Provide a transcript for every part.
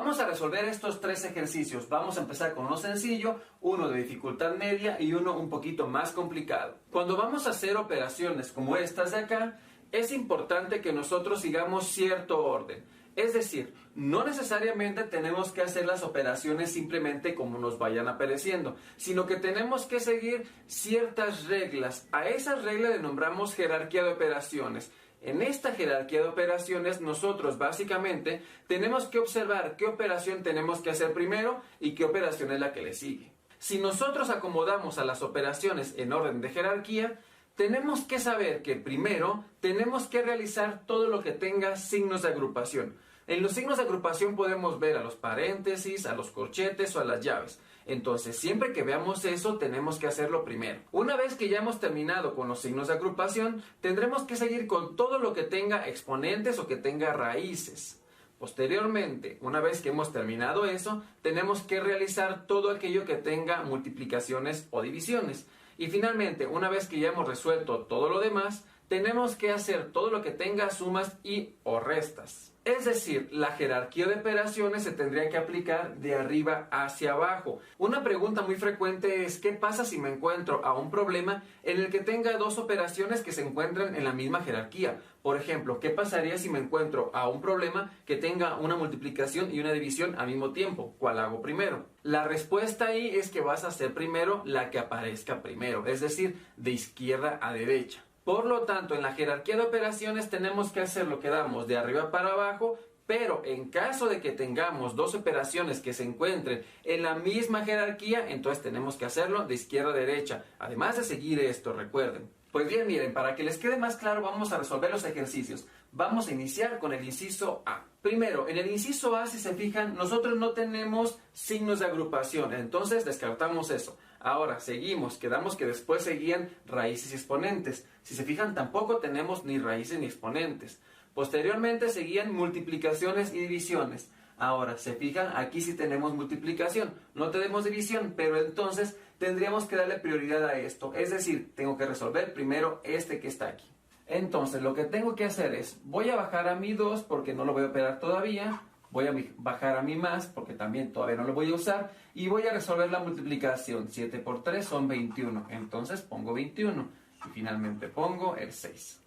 Vamos a resolver estos tres ejercicios. Vamos a empezar con uno sencillo, uno de dificultad media y uno un poquito más complicado. Cuando vamos a hacer operaciones como estas de acá, es importante que nosotros sigamos cierto orden. Es decir, no necesariamente tenemos que hacer las operaciones simplemente como nos vayan apareciendo, sino que tenemos que seguir ciertas reglas. A esas reglas le nombramos jerarquía de operaciones. En esta jerarquía de operaciones nosotros básicamente tenemos que observar qué operación tenemos que hacer primero y qué operación es la que le sigue. Si nosotros acomodamos a las operaciones en orden de jerarquía, tenemos que saber que primero tenemos que realizar todo lo que tenga signos de agrupación. En los signos de agrupación podemos ver a los paréntesis, a los corchetes o a las llaves. Entonces, siempre que veamos eso, tenemos que hacerlo primero. Una vez que ya hemos terminado con los signos de agrupación, tendremos que seguir con todo lo que tenga exponentes o que tenga raíces. Posteriormente, una vez que hemos terminado eso, tenemos que realizar todo aquello que tenga multiplicaciones o divisiones. Y finalmente, una vez que ya hemos resuelto todo lo demás, tenemos que hacer todo lo que tenga sumas y o restas. Es decir, la jerarquía de operaciones se tendría que aplicar de arriba hacia abajo. Una pregunta muy frecuente es ¿qué pasa si me encuentro a un problema en el que tenga dos operaciones que se encuentran en la misma jerarquía? Por ejemplo, ¿qué pasaría si me encuentro a un problema que tenga una multiplicación y una división al mismo tiempo? ¿Cuál hago primero? La respuesta ahí es que vas a hacer primero la que aparezca primero, es decir, de izquierda a derecha. Por lo tanto, en la jerarquía de operaciones tenemos que hacer lo que damos de arriba para abajo, pero en caso de que tengamos dos operaciones que se encuentren en la misma jerarquía, entonces tenemos que hacerlo de izquierda a derecha, además de seguir esto, recuerden. Pues bien, miren, para que les quede más claro, vamos a resolver los ejercicios. Vamos a iniciar con el inciso A. Primero, en el inciso A, si se fijan, nosotros no tenemos signos de agrupación, entonces descartamos eso. Ahora, seguimos, quedamos que después seguían raíces y exponentes. Si se fijan, tampoco tenemos ni raíces ni exponentes. Posteriormente seguían multiplicaciones y divisiones. Ahora, se fijan, aquí sí tenemos multiplicación, no tenemos división, pero entonces tendríamos que darle prioridad a esto. Es decir, tengo que resolver primero este que está aquí. Entonces, lo que tengo que hacer es, voy a bajar a mi 2 porque no lo voy a operar todavía. Voy a bajar a mi más porque también todavía no lo voy a usar. Y voy a resolver la multiplicación. 7 por 3 son 21. Entonces pongo 21. Y finalmente pongo el 6.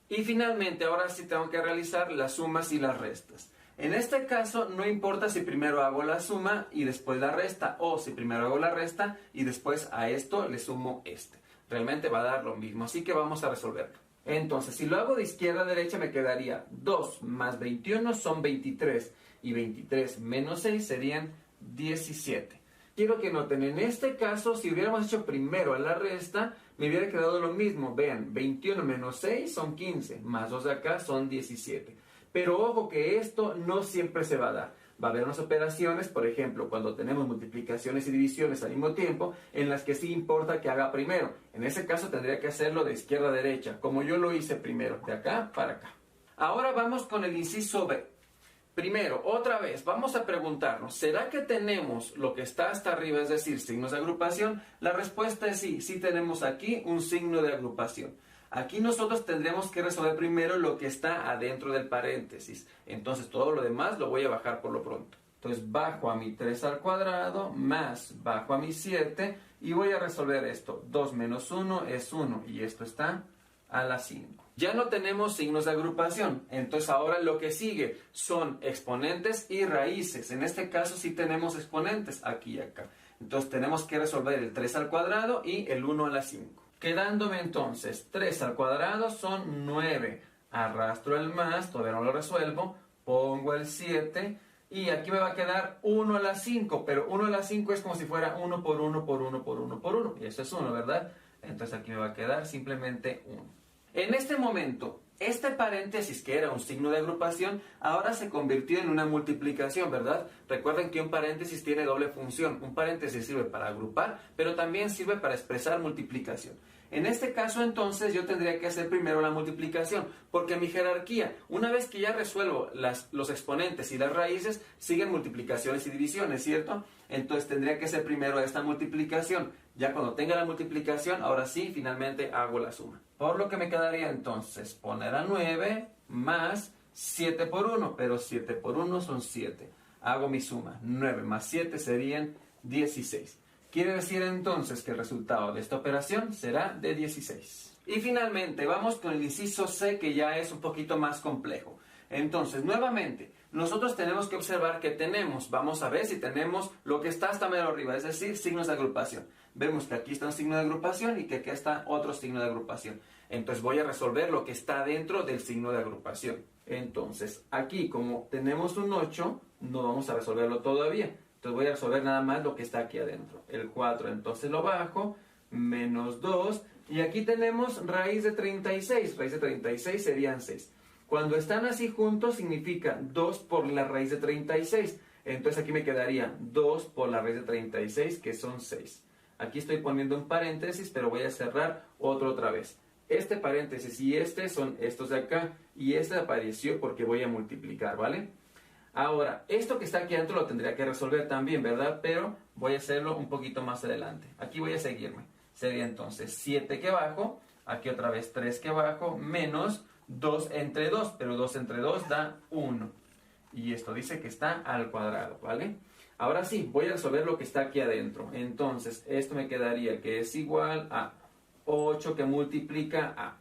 Y finalmente, ahora sí tengo que realizar las sumas y las restas. En este caso, no importa si primero hago la suma y después la resta, o si primero hago la resta y después a esto le sumo este. Realmente va a dar lo mismo, así que vamos a resolverlo. Entonces, si lo hago de izquierda a derecha, me quedaría 2 más 21 son 23, y 23 menos 6 serían 17. Quiero que noten, en este caso, si hubiéramos hecho primero la resta, me hubiera quedado lo mismo. Vean, 21 menos 6 son 15, más 2 de acá son 17. Pero ojo que esto no siempre se va a dar. Va a haber unas operaciones, por ejemplo, cuando tenemos multiplicaciones y divisiones al mismo tiempo, en las que sí importa que haga primero. En ese caso tendría que hacerlo de izquierda a derecha, como yo lo hice primero, de acá para acá. Ahora vamos con el inciso B. Primero, otra vez, vamos a preguntarnos, ¿será que tenemos lo que está hasta arriba, es decir, signos de agrupación? La respuesta es sí, sí tenemos aquí un signo de agrupación. Aquí nosotros tendremos que resolver primero lo que está adentro del paréntesis. Entonces todo lo demás lo voy a bajar por lo pronto. Entonces bajo a mi 3 al cuadrado más bajo a mi 7 y voy a resolver esto. 2 menos 1 es 1 y esto está a la 5. Ya no tenemos signos de agrupación, entonces ahora lo que sigue son exponentes y raíces. En este caso sí tenemos exponentes aquí y acá. Entonces tenemos que resolver el 3 al cuadrado y el 1 a la 5. Quedándome entonces 3 al cuadrado son 9. Arrastro el más, todavía no lo resuelvo. Pongo el 7 y aquí me va a quedar 1 a la 5. Pero 1 a la 5 es como si fuera 1 por 1 por 1 por 1 por 1. Y eso es 1, ¿verdad? Entonces aquí me va a quedar simplemente 1. En este momento, este paréntesis que era un signo de agrupación, ahora se convirtió en una multiplicación, ¿verdad? Recuerden que un paréntesis tiene doble función. Un paréntesis sirve para agrupar, pero también sirve para expresar multiplicación. En este caso, entonces, yo tendría que hacer primero la multiplicación, porque mi jerarquía, una vez que ya resuelvo los exponentes y las raíces, siguen multiplicaciones y divisiones, ¿cierto? Entonces tendría que hacer primero esta multiplicación. Ya cuando tenga la multiplicación, ahora sí, finalmente hago la suma. Por lo que me quedaría entonces poner a 9 más 7 por 1, pero 7 por 1 son 7. Hago mi suma. 9 más 7 serían 16. Quiere decir entonces que el resultado de esta operación será de 16. Y finalmente vamos con el inciso C, que ya es un poquito más complejo. Entonces, nuevamente, nosotros tenemos que observar que vamos a ver si tenemos lo que está hasta medio arriba, es decir, signos de agrupación. Vemos que aquí está un signo de agrupación y que aquí está otro signo de agrupación. Entonces voy a resolver lo que está dentro del signo de agrupación. Entonces, aquí como tenemos un 8, no vamos a resolverlo todavía. Entonces voy a resolver nada más lo que está aquí adentro. El 4, entonces lo bajo, menos 2. Y aquí tenemos raíz de 36. Raíz de 36 serían 6. Cuando están así juntos significa 2 por la raíz de 36. Entonces aquí me quedaría 2 por la raíz de 36, que son 6. Aquí estoy poniendo un paréntesis, pero voy a cerrar otra vez. Este paréntesis y este son estos de acá. Y este apareció porque voy a multiplicar, ¿vale? Ahora, esto que está aquí adentro lo tendría que resolver también, ¿verdad? Pero voy a hacerlo un poquito más adelante. Aquí voy a seguirme. Sería entonces 7 que bajo, aquí otra vez 3 que bajo, menos 2 entre 2, pero 2 entre 2 da 1. Y esto dice que está al cuadrado, ¿vale? Ahora sí, voy a resolver lo que está aquí adentro. Entonces, esto me quedaría que es igual a 8 que multiplica a...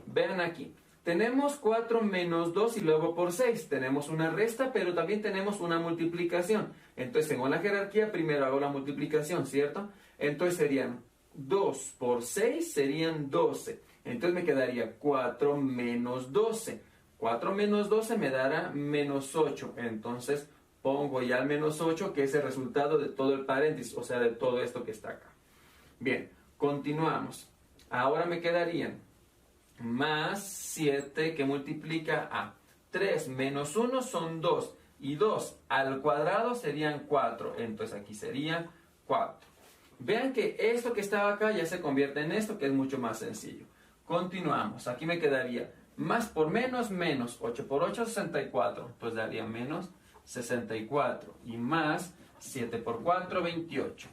Vean aquí. Tenemos 4 menos 2 y luego por 6. Tenemos una resta, pero también tenemos una multiplicación. Entonces, según la jerarquía, primero hago la multiplicación, ¿cierto? Entonces serían 2 por 6 serían 12. Entonces me quedaría 4 menos 12. 4 menos 12 me dará menos 8. Entonces pongo ya el menos 8, que es el resultado de todo el paréntesis, o sea, de todo esto que está acá. Bien, continuamos. Ahora me quedarían más 7 que multiplica a 3 menos 1 son 2. Y 2 al cuadrado serían 4. Entonces aquí sería 4. Vean que esto que estaba acá ya se convierte en esto, que es mucho más sencillo. Continuamos. Aquí me quedaría más por menos, menos 8 por 8, 64. Pues daría menos 64. Y más 7 por 4, 28.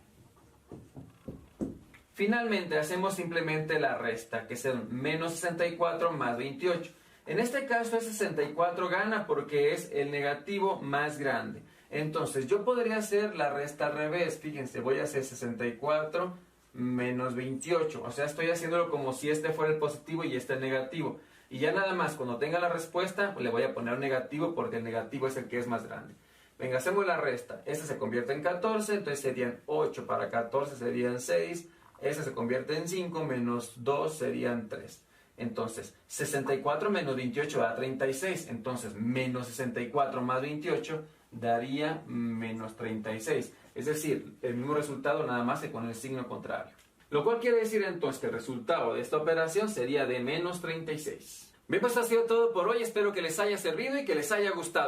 Finalmente hacemos simplemente la resta, que es menos 64 más 28. En este caso el 64 gana porque es el negativo más grande. Entonces yo podría hacer la resta al revés. Fíjense, voy a hacer 64 menos 28. O sea, estoy haciéndolo como si este fuera el positivo y este el negativo. Y ya nada más, cuando tenga la respuesta, le voy a poner un negativo porque el negativo es el que es más grande. Venga, hacemos la resta. Este se convierte en 14, entonces serían 8 para 14 serían 6. Este se convierte en 5, menos 2 serían 3. Entonces, 64 menos 28 da 36. Entonces, menos 64 más 28 daría menos 36. Es decir, el mismo resultado nada más que con el signo contrario. Lo cual quiere decir entonces que el resultado de esta operación sería de menos 36. Bien, pues ha sido todo por hoy. Espero que les haya servido y que les haya gustado.